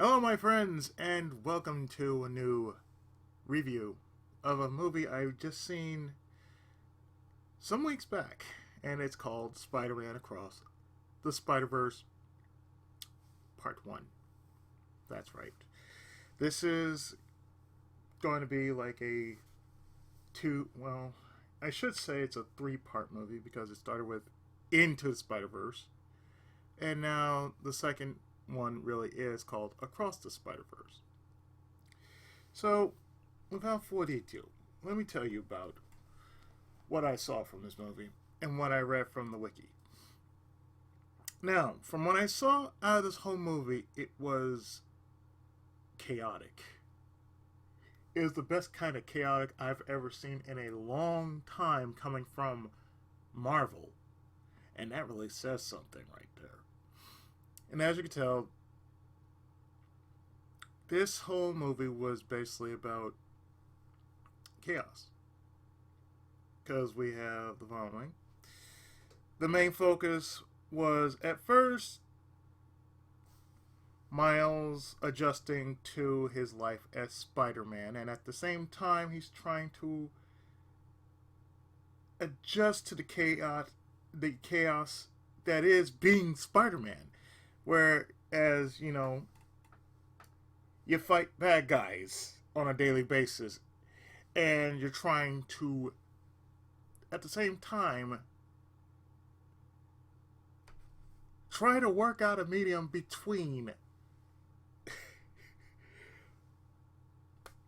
Hello, my friends, and welcome to a new review of a movie I've just seen some weeks back, and it's called Spider-Man Across the Spider-Verse Part 1. That's right. This is going to be like a I should say it's a three-part movie because it started with Into the Spider-Verse, and now the second one really is called Across the Spider-Verse. So, without further ado, let me tell you about what I saw from this movie and what I read from the wiki. Now, from what I saw out of this whole movie, it was chaotic. It was the best kind of chaotic I've ever seen in a long time coming from Marvel. And that really says something right there. And as you can tell, this whole movie was basically about chaos. Because we have the following. The main focus was, at first, Miles adjusting to his life as Spider-Man, and at the same time, he's trying to adjust to the chaos that is being Spider-Man. Whereas, you fight bad guys on a daily basis, and you're trying to, at the same time, try to work out a medium between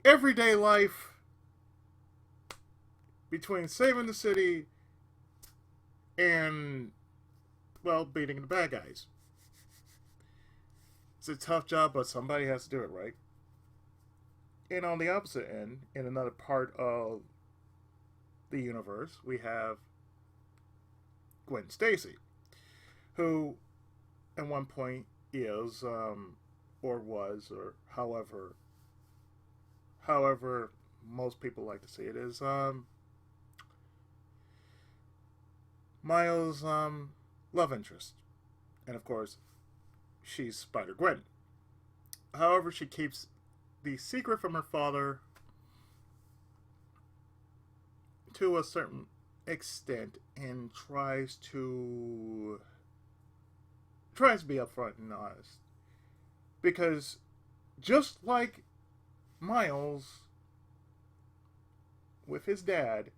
everyday life, between saving the city and, beating the bad guys. It's a tough job, but somebody has to do it, right? And on the opposite end, in another part of the universe, we have Gwen Stacy, who at one point is, or was, or however most people like to see it, is Miles' love interest. And of course, she's Spider-Gwen. However, she keeps the secret from her father to a certain extent and tries to be upfront and honest. Because just like Miles with his dad,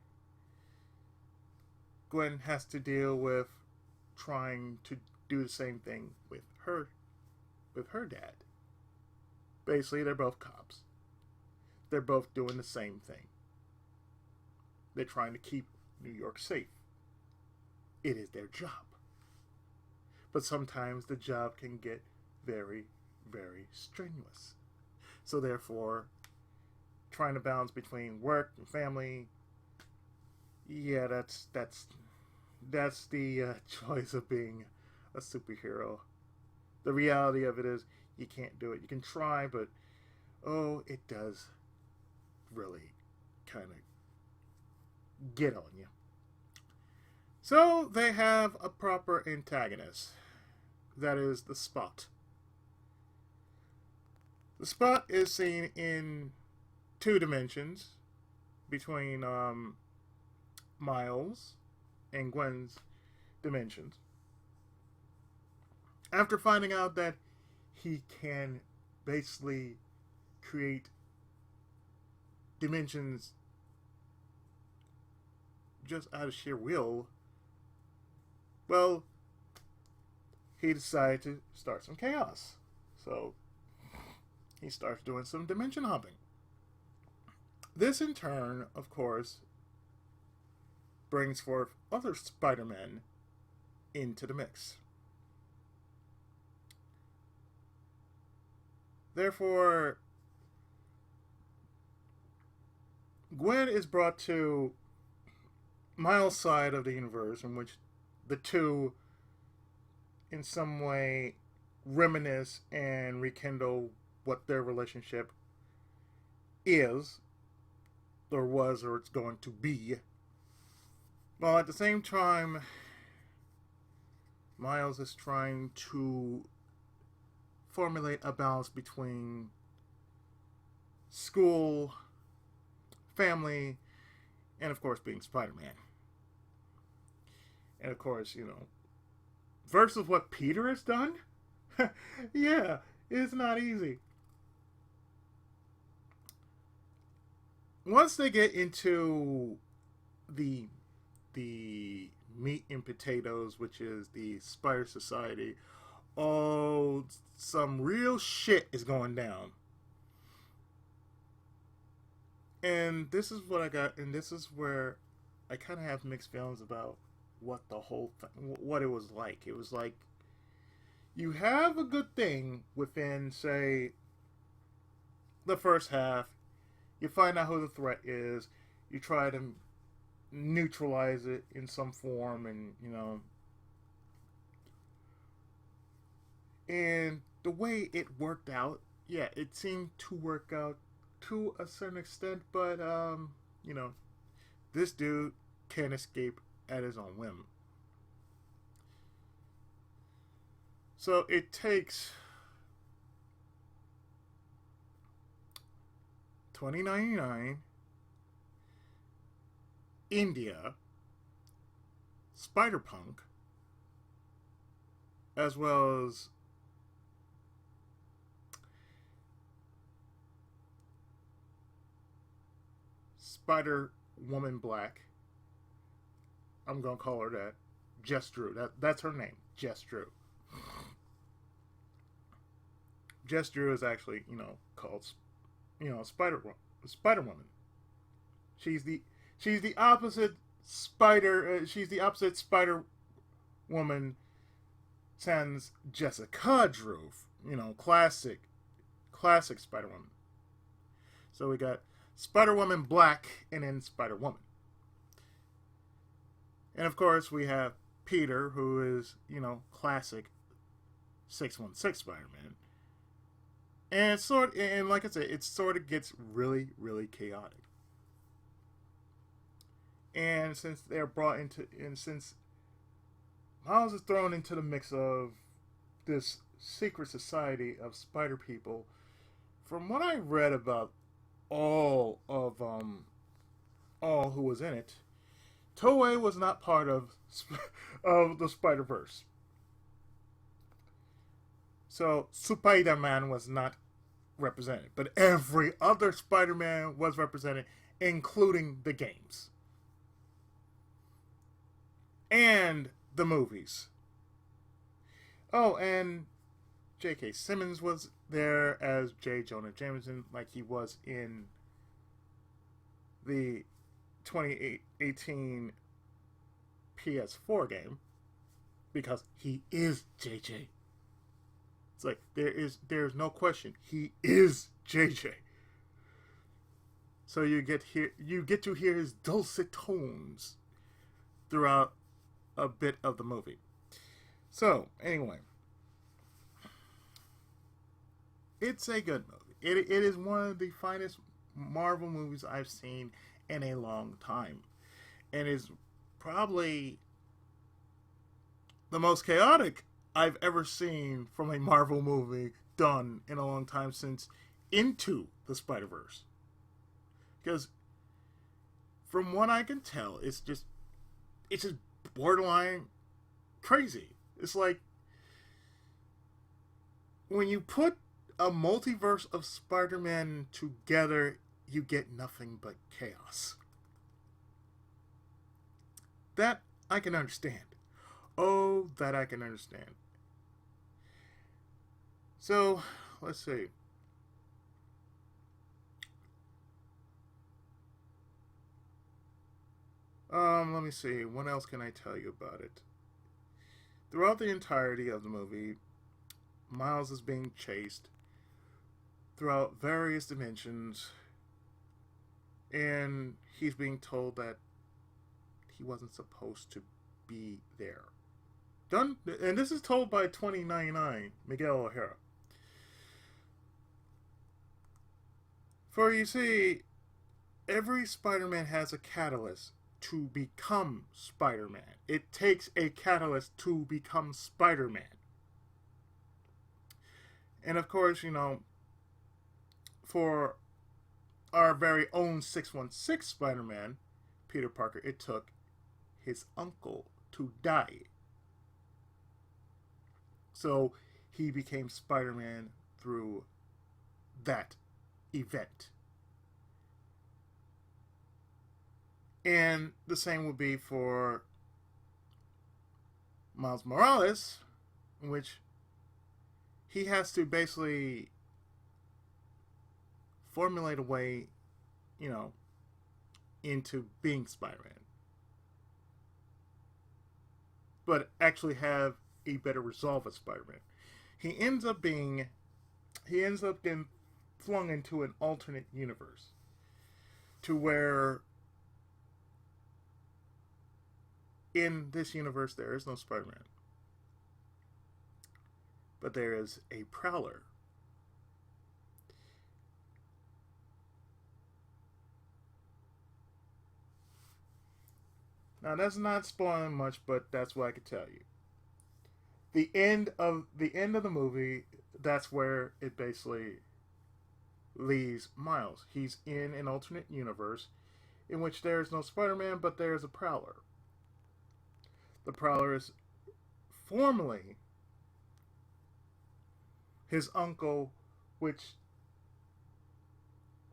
Gwen has to deal with trying to do the same thing with her dad. Basically, they're both cops. They're both doing the same thing. They're trying to keep New York safe. It is their job. But sometimes the job can get very, very strenuous. So therefore, trying to balance between work and family, yeah, that's the choice of being a superhero. The reality of it is, you can't do it. You can try, but it does really kind of get on you. So they have a proper antagonist. That is the Spot. The Spot is seen in two dimensions between Miles and Gwen's dimensions. After finding out that he can basically create dimensions just out of sheer will, he decided to start some chaos. So he starts doing some dimension hopping. This in turn, of course, brings forth other Spider-Men into the mix. Therefore, Gwen is brought to Miles' side of the universe, in which the two, in some way, reminisce and rekindle what their relationship is, or was, or it's going to be. While at the same time, Miles is trying to formulate a balance between school, family, and of course being Spider-Man. And of course, versus what Peter has done, yeah, it's not easy. Once they get into the the meat and potatoes, which is the Spider Society, oh, some real shit is going down. And this is what I got, and this is where I kind of have mixed feelings about what the whole what it was like. It was like you have a good thing within, say, the first half. You find out who the threat is. You try to neutralize it in some form, and the way it worked out, yeah, it seemed to work out to a certain extent, but this dude can't escape at his own whim. So it takes 2099, India, Spider-Punk, as well as Spider-Woman Black. I'm gonna call her that. Jess Drew. That's her name. Jess Drew. Jess Drew is actually, called, Spider Woman. She's the opposite Spider. She's the opposite Spider Woman. Sans Jessica Drew. Classic Spider Woman. So we got Spider Woman Black and then Spider Woman. And of course we have Peter, who is, classic 616 Spider-Man. And like I said, it sort of gets really, really chaotic. And since since Miles is thrown into the mix of this secret society of spider people, from what I read about all who was in it, Toei was not part of the Spider-Verse. So Spider-Man was not represented, but every other Spider-Man was represented, including the games and the movies. Oh, and J.K. Simmons was there as J. Jonah Jameson, like he was in the 2018 PS4 game, because he is JJ. It's like there's no question, he is JJ. So you get to hear his dulcet tones throughout a bit of the movie. So anyway, it's a good movie. It is one of the finest Marvel movies I've seen in a long time, and is probably the most chaotic I've ever seen from a Marvel movie done in a long time, since Into the Spider-Verse. Because from what I can tell, it's just borderline crazy. It's like when you put a multiverse of Spider-Man together, you get nothing but chaos. That I can understand. Oh, that I can understand. So, let's see. Let me see. What else can I tell you about it? Throughout the entirety of the movie, Miles is being chased throughout various dimensions, and he's being told that he wasn't supposed to be there. Done, and this is told by 2099 Miguel O'Hara. For you see, every Spider-Man has a catalyst to become Spider-Man. It takes a catalyst to become Spider-Man. And of course, for our very own 616 Spider Man, Peter Parker, it took his uncle to die. So he became Spider Man through that event. And the same would be for Miles Morales, in which he has to basically formulate a way, you know, into being Spider Man, but actually have a better resolve as Spider Man. He ends up being, he ends up getting flung into an alternate universe to where in this universe there is no Spider Man, but there is a Prowler. Now that's not spoiling much, but that's what I could tell you. The end of the movie, that's where it basically leaves Miles. He's in an alternate universe in which there is no Spider-Man, but there is a Prowler. The Prowler is formerly his uncle, which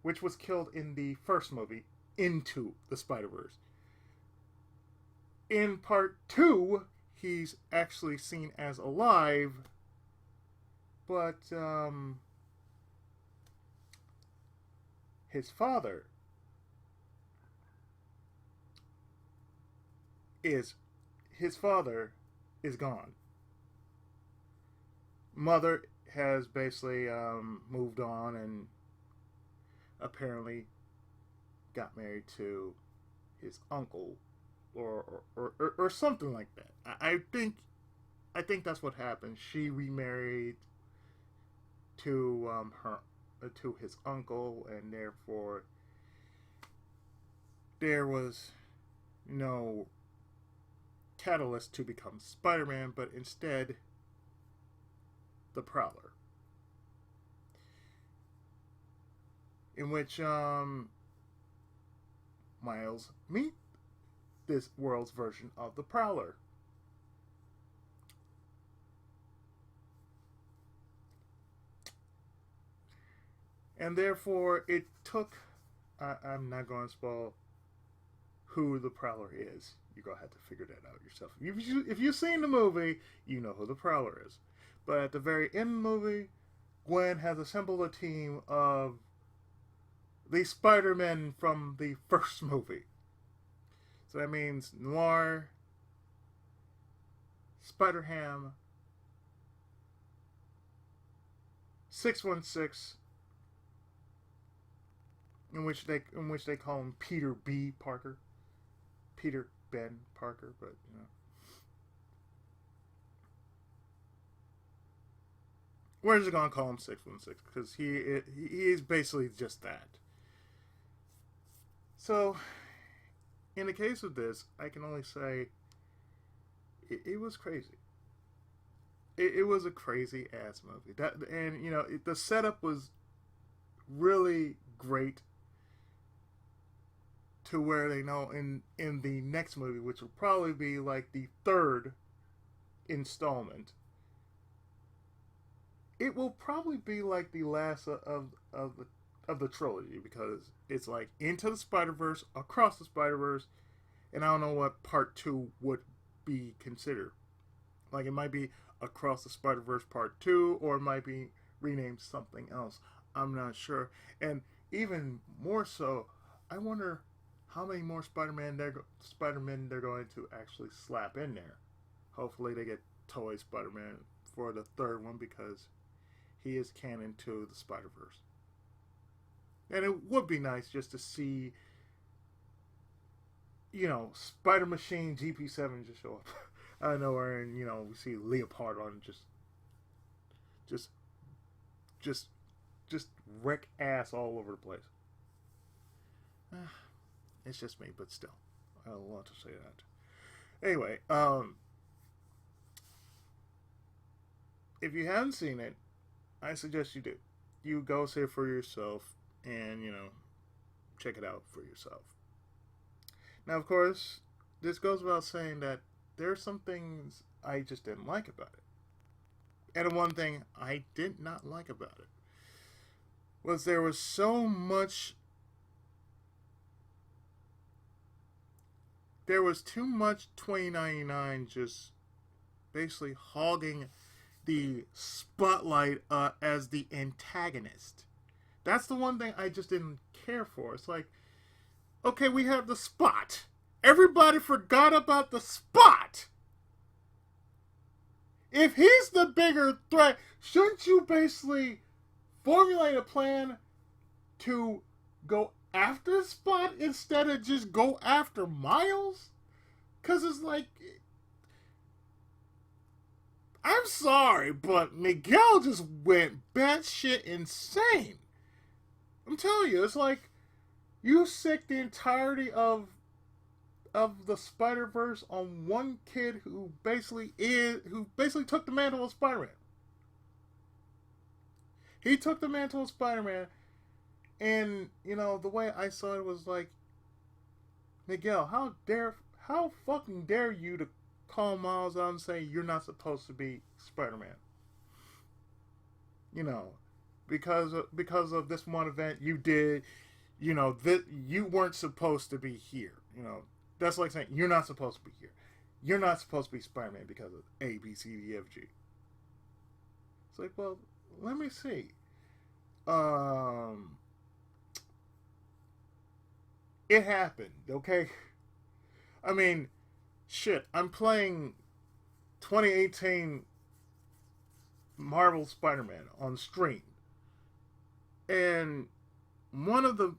was killed in the first movie, Into the Spider-Verse. In part two, he's actually seen as alive, but his father is his father is gone. Mother has basically moved on and apparently got married to his uncle or something like that. I think that's what happened. She remarried to her to his uncle, and therefore there was no catalyst to become Spider-Man, but instead the Prowler, in which Miles meet this world's version of the Prowler. And therefore, it took. I'm not going to spoil who the Prowler is. You're going to have to figure that out yourself. If you've seen the movie, you know who the Prowler is. But at the very end of the movie, Gwen has assembled a team of the Spider-Men from the first movie. So that means Noir, Spider-Ham, 616, in which they call him Peter B. Parker, Peter Ben Parker, but we're just gonna call him 616 because he is basically just that. So, in the case of this, I can only say it was crazy. It was a crazy ass movie. The setup was really great. To where they know in the next movie, which will probably be like the third installment, it will probably be like the last of the trilogy, because it's like Into the Spider-Verse, Across the Spider-Verse, and I don't know what part two would be considered. Like it might be Across the Spider-Verse Part 2, or it might be renamed something else. I'm not sure. And even more so, I wonder how many more Spider-Men they're going to actually slap in there. Hopefully they get Toy Spider-Man for the third one, because he is canon to the Spider-Verse. And it would be nice just to see, Spider Machine GP7 just show up out of nowhere, and we see Leopard on just just wreck ass all over the place. It's just me, but still, I don't want to say that. Anyway, if you haven't seen it, I suggest you do. You go see it for yourself and, check it out for yourself. Now, of course, this goes without saying that there are some things I just didn't like about it. And the one thing I did not like about it was there was so much. There was too much 2099 just basically hogging the spotlight as the antagonist. That's the one thing I just didn't care for. It's like, okay, we have the Spot. Everybody forgot about the Spot. If he's the bigger threat, shouldn't you basically formulate a plan to go after Spot instead of just go after Miles? Because it's like, I'm sorry, but Miguel just went batshit insane. I'm telling you, it's like you sick the entirety of the Spider-Verse on one kid who basically took the mantle of Spider-Man. He took the mantle of Spider-Man, and the way I saw it was like, Miguel, how fucking dare you to call Miles out and say you're not supposed to be Spider-Man? Because of this one event you did, that you weren't supposed to be here. That's like saying you're not supposed to be here. You're not supposed to be Spider-Man because of A, B, C, D, F, G. It's like, well, let me see. It happened, okay? I mean, shit, I'm playing 2018 Marvel Spider-Man on stream. And one of the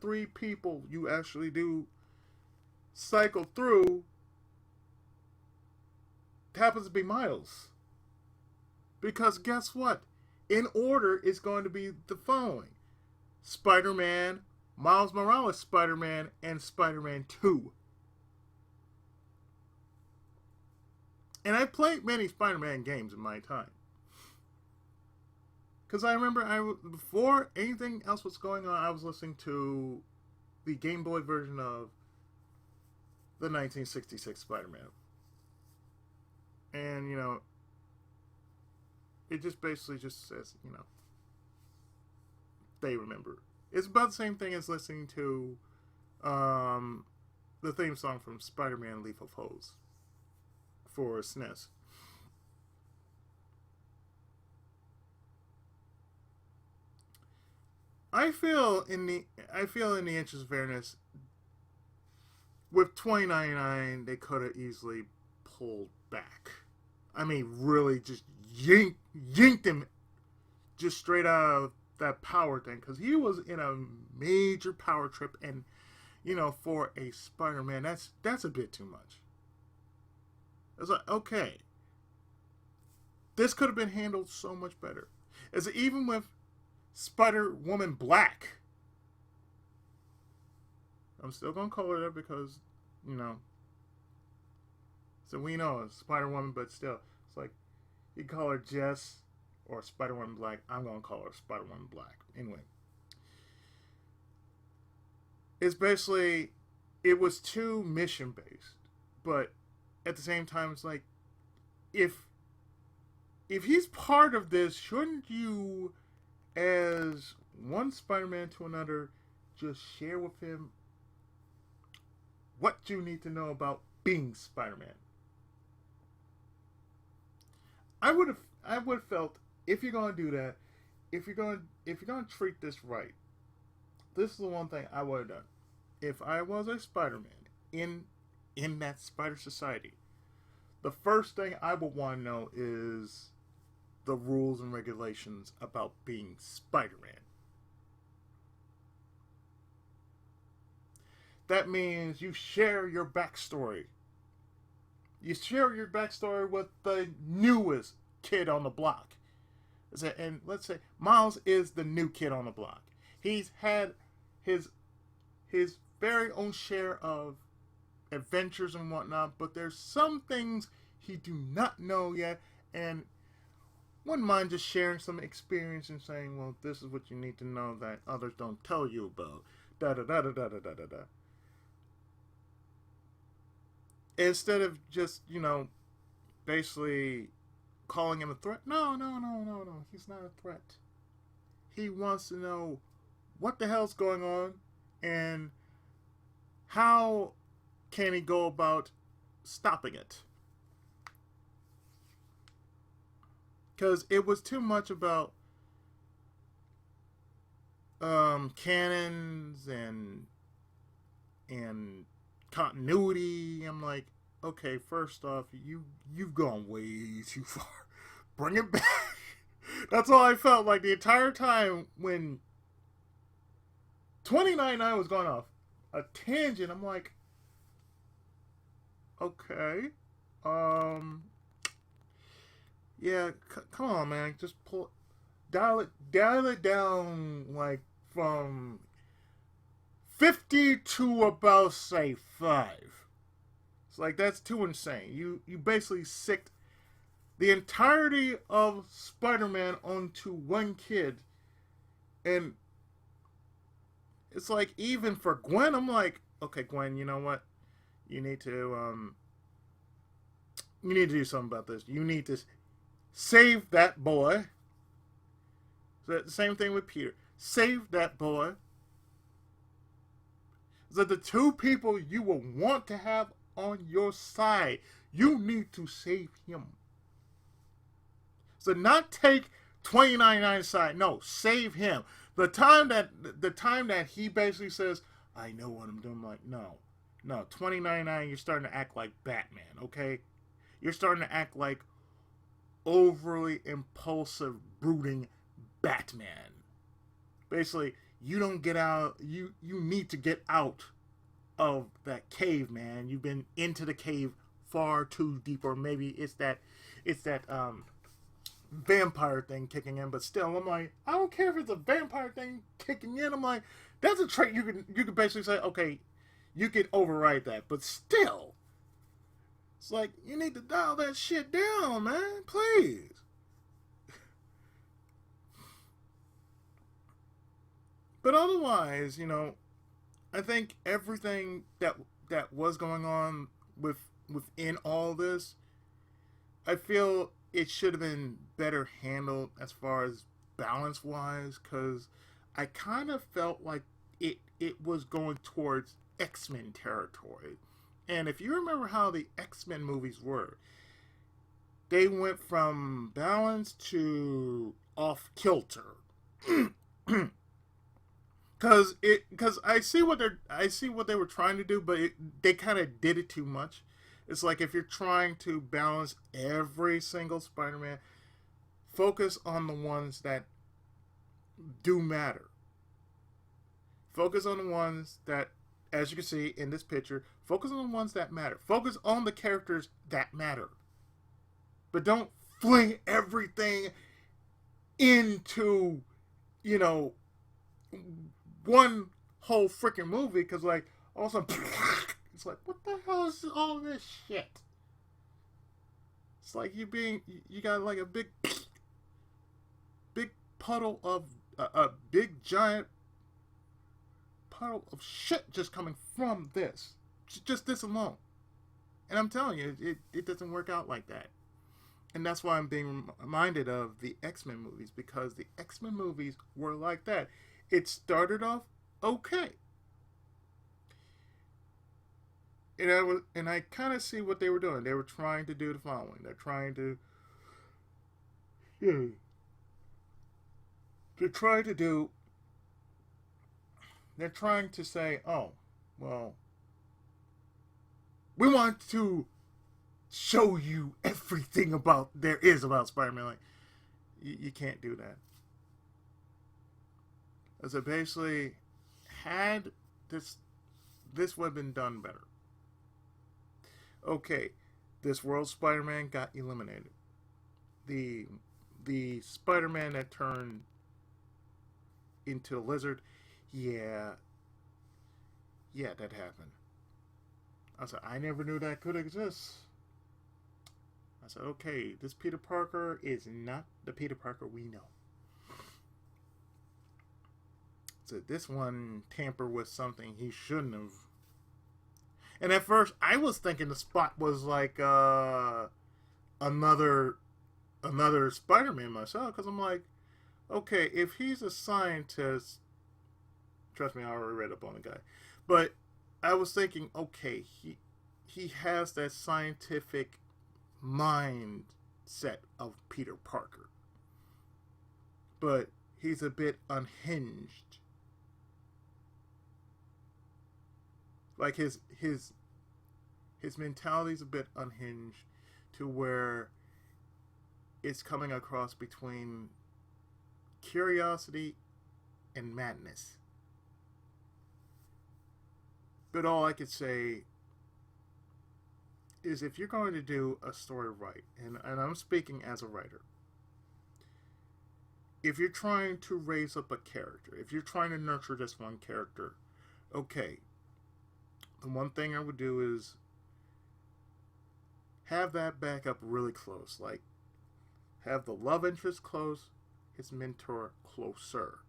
three people you actually do cycle through happens to be Miles. Because guess what? In order is going to be the following: Spider-Man, Miles Morales Spider-Man, and Spider-Man 2. And I've played many Spider-Man games in my time. Because I remember before anything else was going on, I was listening to the Game Boy version of the 1966 Spider-Man. And, it just basically just says, they remember. It's about the same thing as listening to the theme song from Spider-Man Lethal Foes for SNES. I feel in the interest of fairness, with 2099, they could have easily pulled back. I mean, really just yanked him just straight out of that power thing, because he was in a major power trip, and for a Spider-Man, that's a bit too much. It's like, okay, this could have been handled so much better. As even with Spider-Woman Black, I'm still gonna call her that because so we know it's Spider-Woman, but still, it's like you call her Jess or Spider-Woman Black. I'm gonna call her Spider-Woman Black anyway. It's basically, it was too mission based, but at the same time, it's like, if he's part of this, shouldn't you, as one Spider-Man to another, just share with him what you need to know about being Spider-Man? I would have felt, if you're gonna do that, if you're gonna treat this right, this is the one thing I would have done. If I was a Spider-Man in that Spider Society, the first thing I would want to know is the rules and regulations about being Spider-Man. That means you share your backstory. You share your backstory with the newest kid on the block. And let's say Miles is the new kid on the block. He's had his very own share of adventures and whatnot, but there's some things he do not know yet, and wouldn't mind just sharing some experience and saying, well, this is what you need to know that others don't tell you about. Da da da da da da da da. Instead of just, basically calling him a threat. No, no, no, no, no. He's not a threat. He wants to know what the hell's going on and how can he go about stopping it. Because it was too much about canons and continuity. I'm like, okay, first off, you've gone way too far. Bring it back. That's all I felt like the entire time when 2099 was going off a tangent. I'm like, okay, yeah, come on, man, just dial it down, like from 50 to about say 5. It's like that's too insane. You basically sicked the entirety of Spider-Man onto one kid, and it's like even for Gwen, I'm like, okay, Gwen, you know what? You need to do something about this. You need to save that boy. So the same thing with Peter. Save that boy. So the two people you will want to have on your side, you need to save him. So not take 2099's side. No, save him. The time that he basically says, I know what I'm doing, I'm like, no. 2099, you're starting to act like Batman, okay? You're starting to act like overly impulsive, brooding Batman. Basically, you don't get out, you need to get out of that cave, man. You've been into the cave far too deep, or maybe it's that vampire thing kicking in, but still, I'm like, I don't care if it's a vampire thing kicking in. I'm like, that's a trait you can basically say, okay, you can override that, but still, it's like you need to dial that shit down, man, please. But otherwise, I think everything that was going on within all this, I feel it should have been better handled as far as balance wise, because I kind of felt like it was going towards X-Men territory. And if you remember how the X-Men movies were, they went from balance to off kilter. Because I see what they were trying to do, but they kind of did it too much. It's like if you're trying to balance every single Spider-Man, focus on the ones that do matter. Focus on the ones that, as you can see in this picture, focus on the ones that matter. Focus on the characters that matter. But don't fling everything into, one whole freaking movie, because, like, all of a sudden, it's like, what the hell is all this shit? It's like you got like a big puddle of, a big giant puddle of shit just coming from this. Just this alone. And I'm telling you, it doesn't work out like that. And that's why I'm being reminded of the X-Men movies, because the X-Men movies were like that. It started off okay. And I kind of see what they were doing. They were trying to do the following. They're trying to say, oh, well, we want to show you everything there is about Spider-Man. Like, you can't do that. So basically, had this would have been done better. Okay, this world Spider-Man got eliminated. The Spider-Man that turned into a lizard, yeah, that happened. I said, I never knew that could exist. I said, okay, this Peter Parker is not the Peter Parker we know. So this one tampered with something he shouldn't have. And at first, I was thinking the Spot was like another Spider-Man myself, because I'm like, okay, if he's a scientist, trust me, I already read up on the guy, but I was thinking, okay, he has that scientific mindset of Peter Parker, but he's a bit unhinged. Like his mentality's a bit unhinged, to where it's coming across between curiosity and madness. But all I could say is, if you're going to do a story right, and I'm speaking as a writer, if you're trying to raise up a character, if you're trying to nurture this one character, okay, the one thing I would do is have that back up really close. Like, have the love interest close, his mentor closer.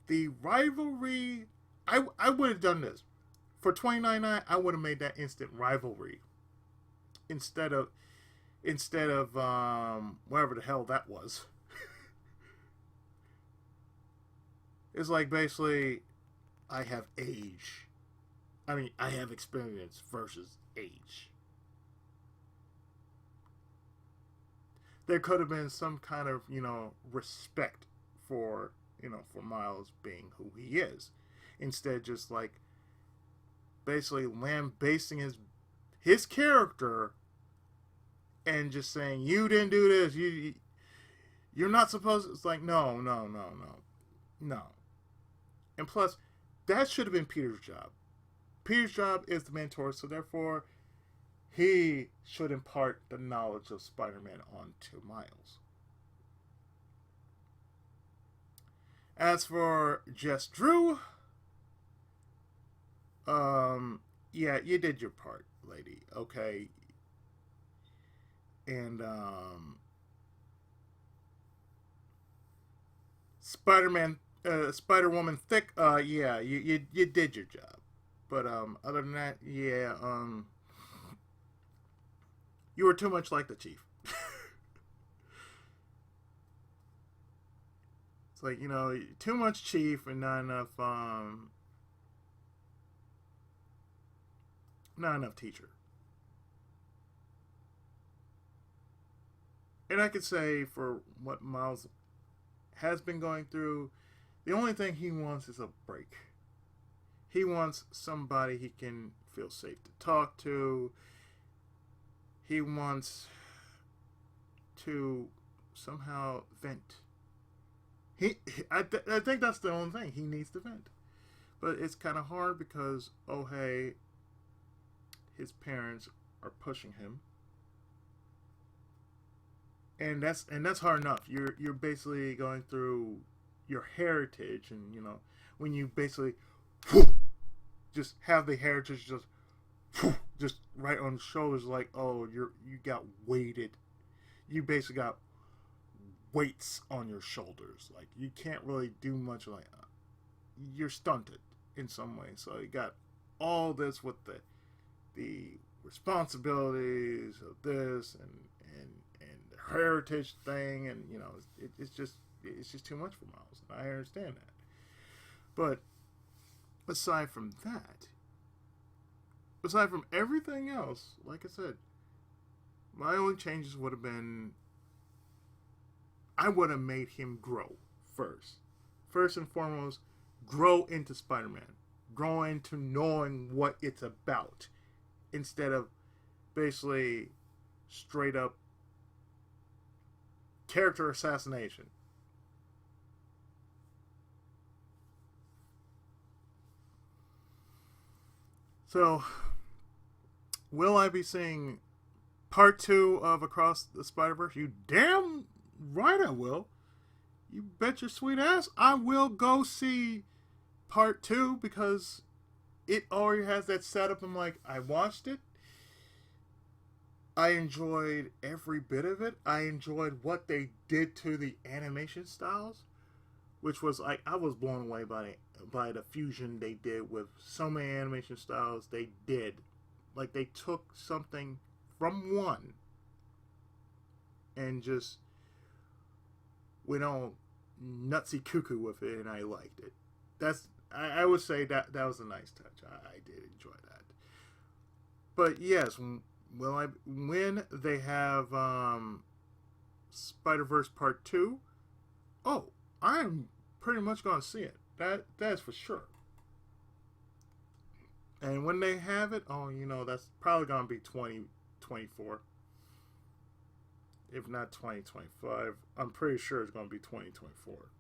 The rivalry, I would have done this. For $29.99, I would have made that instant rivalry. Instead of whatever the hell that was. It's like, basically, I have age. I mean, I have experience versus age. There could have been some kind of, respect for, for Miles being who he is. Instead, just like, basically lambasting his character and just saying, you didn't do this, you're not supposed to. It's like, no. And plus, that should have been Peter's job. Peter's job is the mentor, so therefore, he should impart the knowledge of Spider-Man onto Miles. As for Jess Drew, yeah, you did your part, lady, okay? And, Spider-Woman thick, yeah, you did your job. But, other than that, yeah, you were too much like the Chief. It's like, too much Chief and not enough teacher. And I could say, for what Miles has been going through, the only thing he wants is a break. He wants somebody he can feel safe to talk to. He wants to somehow vent. I think that's the only thing. He needs to vent. But it's kind of hard because, oh hey, his parents are pushing him. And that's hard enough. You're basically going through your heritage, and when you basically just have the heritage just right on the shoulders, like, oh, you got weighted. You basically got weights on your shoulders. Like, you can't really do much. Like, you're stunted in some way. So you got all this with the responsibilities of this and the heritage thing, and it's just too much for Miles. I understand that. But aside from everything else, like I said, my only changes would have been, I would have made him grow first. First and foremost, grow into Spider-Man. Grow into knowing what it's about. Instead of basically straight up character assassination. So, will I be seeing part 2 of Across the Spider-Verse? You damn right I will. You bet your sweet ass I will go see part 2, because it already has that setup. I'm like, I watched it. I enjoyed every bit of it. I enjoyed what they did to the animation styles, which was like I was blown away by the fusion they did with so many animation styles they did. Like they took something from one and just went all nutsy cuckoo with it, and I liked it. I would say that was a nice touch. I did enjoy that. But yes, when they have Spider-Verse Part 2, oh, I'm pretty much gonna see it. That's for sure. And when they have it, oh, that's probably gonna be 2024, if not 2025. I'm pretty sure it's gonna be 2024,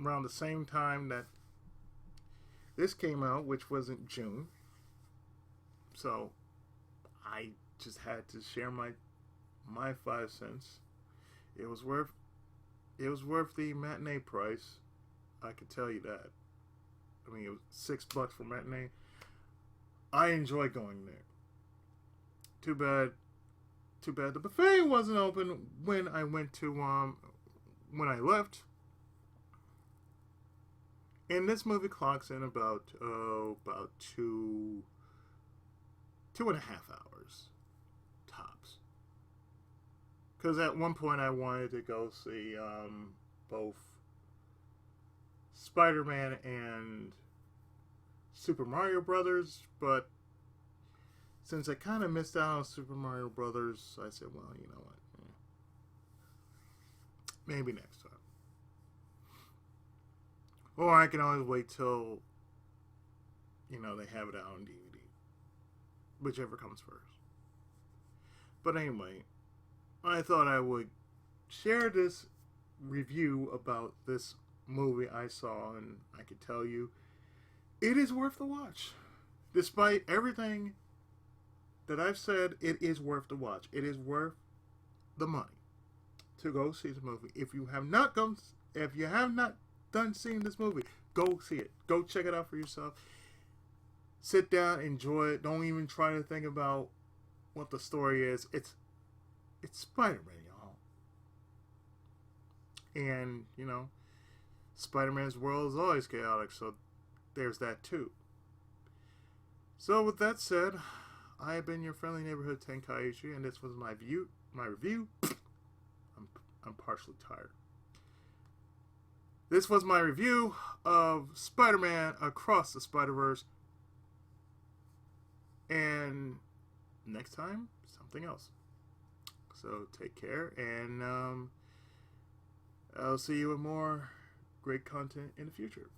around the same time that this came out, which was in June. So I just had to share my 5 cents. It was worth the matinee price. I could tell you that. I mean, it was $6 for matinee. I enjoy going there. Too bad the buffet wasn't open when I went to when I left. And this movie clocks in about 2.5 hours tops. Because at one point I wanted to go see both Spider-Man and Super Mario Brothers, but since I kind of missed out on Super Mario Brothers, I said, well, you know what? Maybe next time. Or I can always wait till, they have it out on DVD. Whichever comes first. But anyway, I thought I would share this review about this movie I saw, and I could tell you it is worth the watch. Despite everything that I've said, it is worth the watch. It is worth the money to go see the movie. If you have not done seeing this movie, go see it. Go check it out for yourself. Sit down, enjoy it. Don't even try to think about what the story is. It's Spider-Man, y'all. And, Spider-Man's world is always chaotic, so there's that too. So with that said, I have been your friendly neighborhood Tenkaichi, and this was my review. I'm partially tired. This was my review of Spider-Man Across the Spider-Verse. And next time, something else. So take care, and I'll see you with more great content in the future.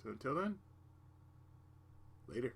So until then, later.